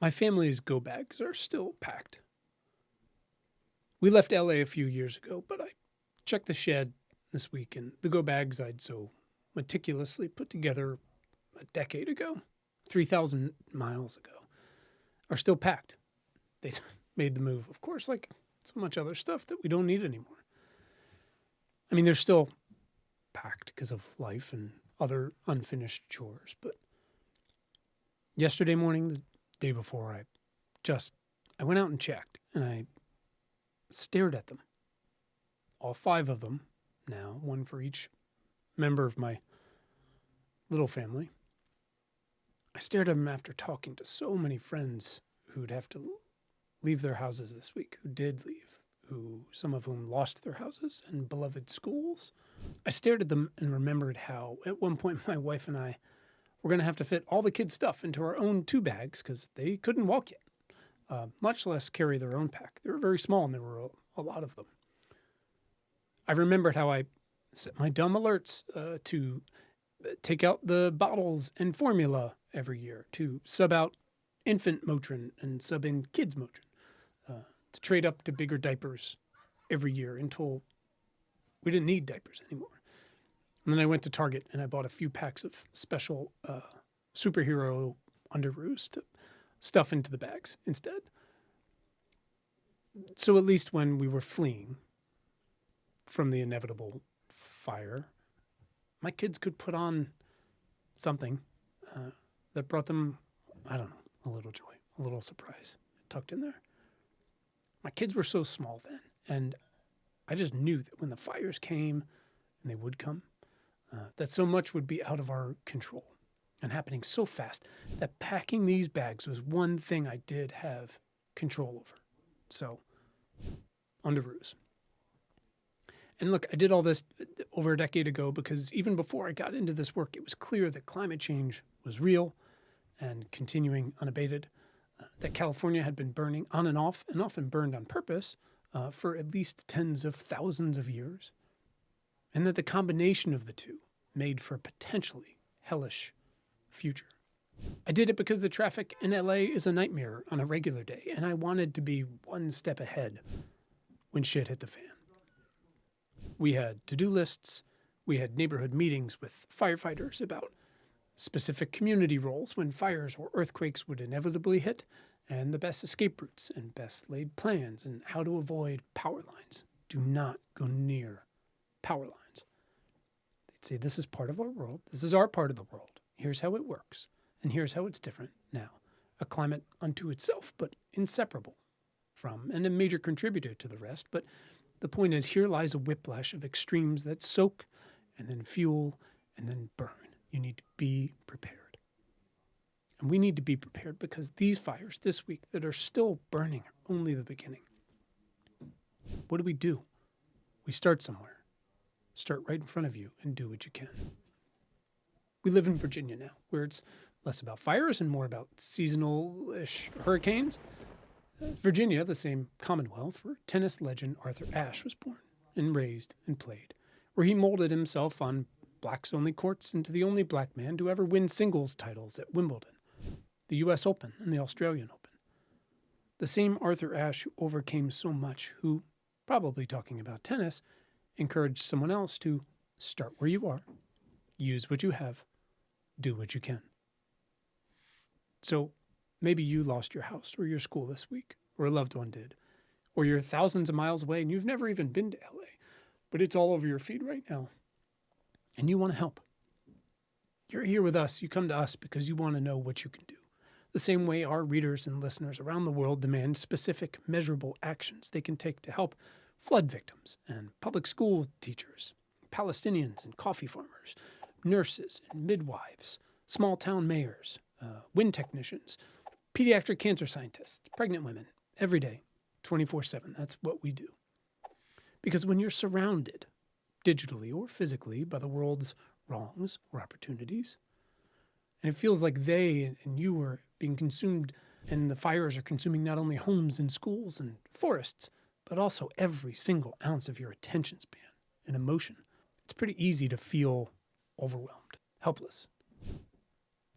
My family's go bags are still packed. We left LA a few years ago, but I checked the shed this week, and the go bags I'd so meticulously put together a decade ago, 3,000 miles ago, are still packed. They made the move, of course, like so much other stuff that we don't need anymore. I mean, they're still packed because of life and other unfinished chores, but yesterday morning, the day before, I went out and checked, and I stared at them. All 5 of them now, one for each member of my little family. I stared at them after talking to so many friends who'd have to leave their houses this week, who did leave, some of whom lost their houses and beloved schools. I stared at them and remembered how at one point my wife and I were going to have to fit all the kids' stuff into our own 2 bags because they couldn't walk yet, much less carry their own pack. They were very small and there were a lot of them. I remembered how I set my dumb alerts to take out the bottles and formula every year, to sub out infant Motrin and sub in kids Motrin, to trade up to bigger diapers every year until we didn't need diapers anymore. And then I went to Target and I bought a few packs of special superhero underoos to stuff into the bags instead. So at least when we were fleeing from the inevitable fire, my kids could put on something that brought them, I don't know, a little joy, a little surprise tucked in there. My kids were so small then, and I just knew that when the fires came, and they would come, that so much would be out of our control and happening so fast that packing these bags was one thing I did have control over. So, underoos. And look, I did all this over a decade ago because even before I got into this work, it was clear that climate change was real and continuing unabated, that California had been burning on and often burned on purpose, for at least tens of thousands of years, and that the combination of the two made for a potentially hellish future. I did it because the traffic in LA is a nightmare on a regular day, and I wanted to be one step ahead when shit hit the fan. We had to-do lists, we had neighborhood meetings with firefighters about specific community roles when fires or earthquakes would inevitably hit, and the best escape routes and best laid plans and how to avoid power lines. Do not go near power lines. They'd say, this is part of our world. This is our part of the world. Here's how it works. And here's how it's different now. A climate unto itself, but inseparable from, and a major contributor to the rest. But the point is, here lies a whiplash of extremes that soak and then fuel and then burn. You need to be prepared. And we need to be prepared because these fires this week that are still burning are only the beginning. What do? We start somewhere. Start right in front of you and do what you can. We live in Virginia now, where it's less about fires and more about seasonal-ish hurricanes. Virginia, the same Commonwealth where tennis legend Arthur Ashe was born and raised and played, where he molded himself on blacks-only courts into the only black man to ever win singles titles at Wimbledon, the U.S. Open, and the Australian Open. The same Arthur Ashe who overcame so much, who, probably talking about tennis, encouraged someone else to start where you are, use what you have, do what you can. So maybe you lost your house or your school this week, or a loved one did, or you're thousands of miles away and you've never even been to LA, but it's all over your feed right now, and you want to help. You're here with us. You come to us because you want to know what you can do. The same way our readers and listeners around the world demand specific, measurable actions they can take to help flood victims and public school teachers, Palestinians and coffee farmers, nurses and midwives, small town mayors, wind technicians, pediatric cancer scientists, pregnant women, every day, 24/7. That's what we do. Because when you're surrounded, digitally or physically, by the world's wrongs or opportunities, and it feels like they and you are being consumed, and the fires are consuming not only homes and schools and forests, but also every single ounce of your attention span and emotion, it's pretty easy to feel overwhelmed, helpless,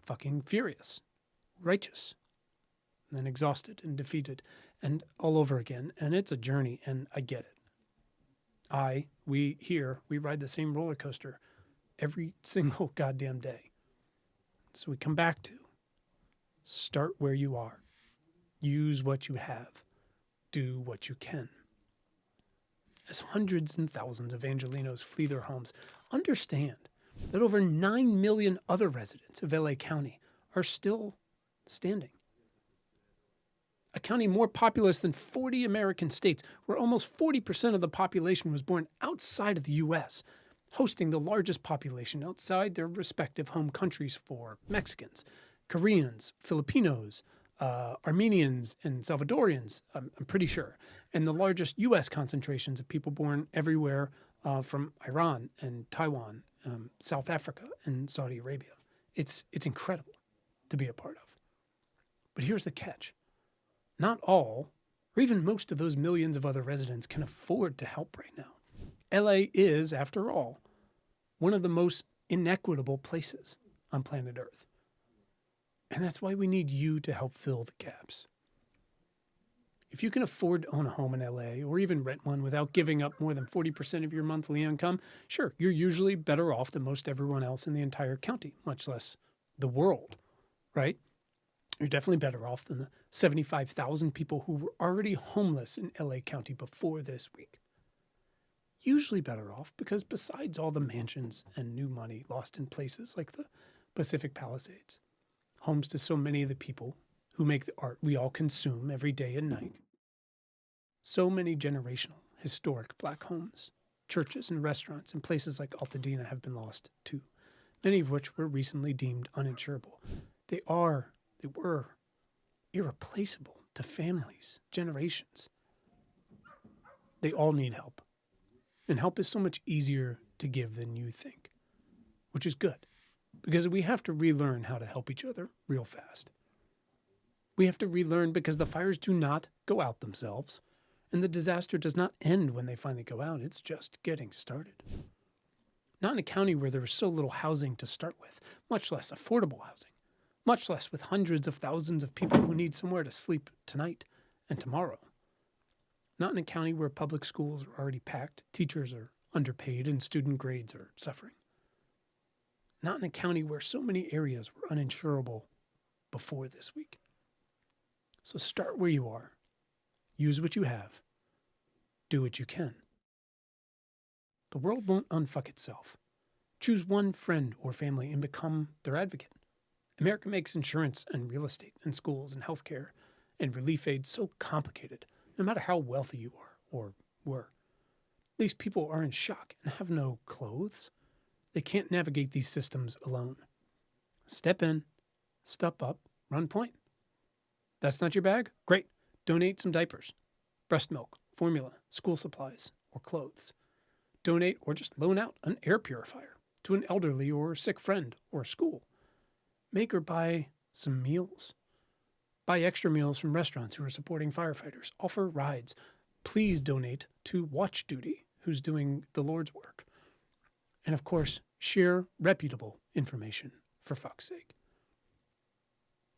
fucking furious, righteous, and then exhausted and defeated and all over again. And it's a journey, and I get it. We ride the same roller coaster every single goddamn day. So we come back to start where you are. Use what you have. Do what you can. As hundreds and thousands of Angelenos flee their homes, understand that over 9 million other residents of LA County are still standing. A county more populous than 40 American states, where almost 40% of the population was born outside of the U.S., hosting the largest population outside their respective home countries for Mexicans, Koreans, Filipinos, Armenians, and Salvadorians, I'm pretty sure, and the largest U.S. concentrations of people born everywhere from Iran and Taiwan, South Africa, and Saudi Arabia. It's incredible to be a part of. But here's the catch. Not all, or even most of those millions of other residents can afford to help right now. LA is, after all, one of the most inequitable places on planet Earth. And that's why we need you to help fill the gaps. If you can afford to own a home in LA or even rent one without giving up more than 40% of your monthly income, sure, you're usually better off than most everyone else in the entire county, much less the world, right? You're definitely better off than the 75,000 people who were already homeless in LA County before this week. Usually better off because besides all the mansions and new money lost in places like the Pacific Palisades, homes to so many of the people who make the art we all consume every day and night, so many generational, historic Black homes, churches, and restaurants in places like Altadena have been lost too, many of which were recently deemed uninsurable. They were irreplaceable to families, generations. They all need help. And help is so much easier to give than you think, which is good, because we have to relearn how to help each other real fast. We have to relearn because the fires do not go out themselves, and the disaster does not end when they finally go out. It's just getting started. Not in a county where there is so little housing to start with, much less affordable housing, much less with hundreds of thousands of people who need somewhere to sleep tonight and tomorrow. Not in a county where public schools are already packed, teachers are underpaid, and student grades are suffering. Not in a county where so many areas were uninsurable before this week. So start where you are. Use what you have. Do what you can. The world won't unfuck itself. Choose one friend or family and become their advocate. America makes insurance and real estate and schools and healthcare and relief aid so complicated, no matter how wealthy you are or were. These people are in shock and have no clothes. They can't navigate these systems alone. Step in, step up, run point. That's not your bag? Great. Donate some diapers, breast milk, formula, school supplies, or clothes. Donate or just loan out an air purifier to an elderly or sick friend or school. Make or buy some meals. Buy extra meals from restaurants who are supporting firefighters. Offer rides. Please donate to Watch Duty, who's doing the Lord's work. And of course, share reputable information, for fuck's sake.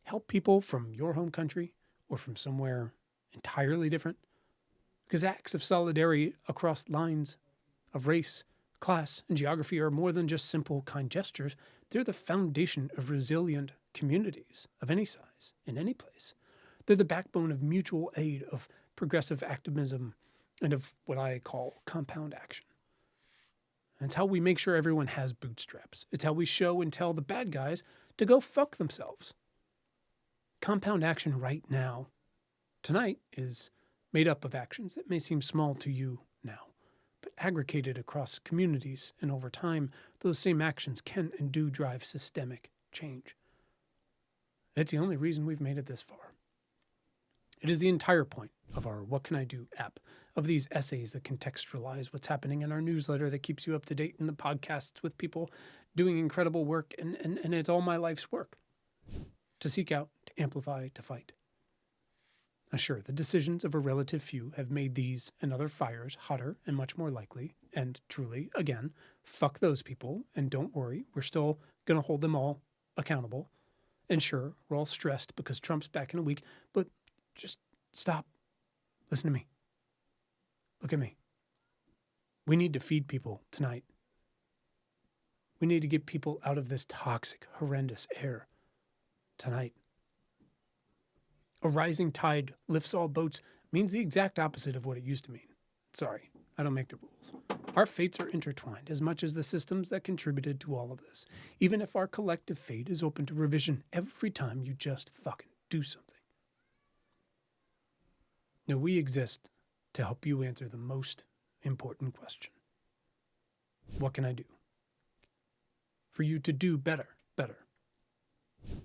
Help people from your home country or from somewhere entirely different, because acts of solidarity across lines of race, class, and geography are more than just simple, kind gestures. They're the foundation of resilient communities of any size, in any place. They're the backbone of mutual aid, of progressive activism, and of what I call compound action. And it's how we make sure everyone has bootstraps. It's how we show and tell the bad guys to go fuck themselves. Compound action right now, tonight, is made up of actions that may seem small to you now, but aggregated across communities, and over time, those same actions can and do drive systemic change. It's the only reason we've made it this far. It is the entire point of our What Can I Do app, of these essays that contextualize what's happening in our newsletter that keeps you up to date in the podcasts with people doing incredible work, and it's all my life's work. To seek out, to amplify, to fight. Now, sure, the decisions of a relative few have made these and other fires hotter and much more likely, and truly, again, fuck those people, and don't worry, we're still going to hold them all accountable, And sure, we're all stressed because Trump's back in a week, but just stop. Listen to me. Look at me. We need to feed people tonight. We need to get people out of this toxic, horrendous air tonight. A rising tide lifts all boats means the exact opposite of what it used to mean. Sorry, I don't make the rules. Our fates are intertwined as much as the systems that contributed to all of this, even if our collective fate is open to revision every time you just fucking do something. Now, we exist to help you answer the most important question. What can I do for you to do better?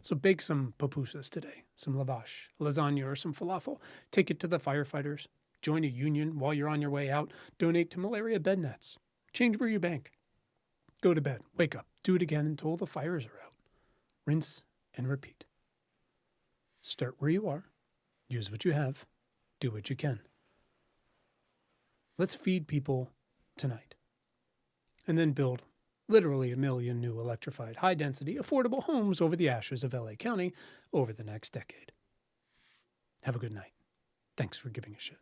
So bake some pupusas today, some lavash, lasagna, or some falafel. Take it to the firefighters. Join a union while you're on your way out. Donate to malaria bed nets. Change where you bank. Go to bed. Wake up. Do it again until the fires are out. Rinse and repeat. Start where you are. Use what you have. Do what you can. Let's feed people tonight. And then build literally 1 million new electrified, high-density, affordable homes over the ashes of LA County over the next decade. Have a good night. Thanks for giving a shit.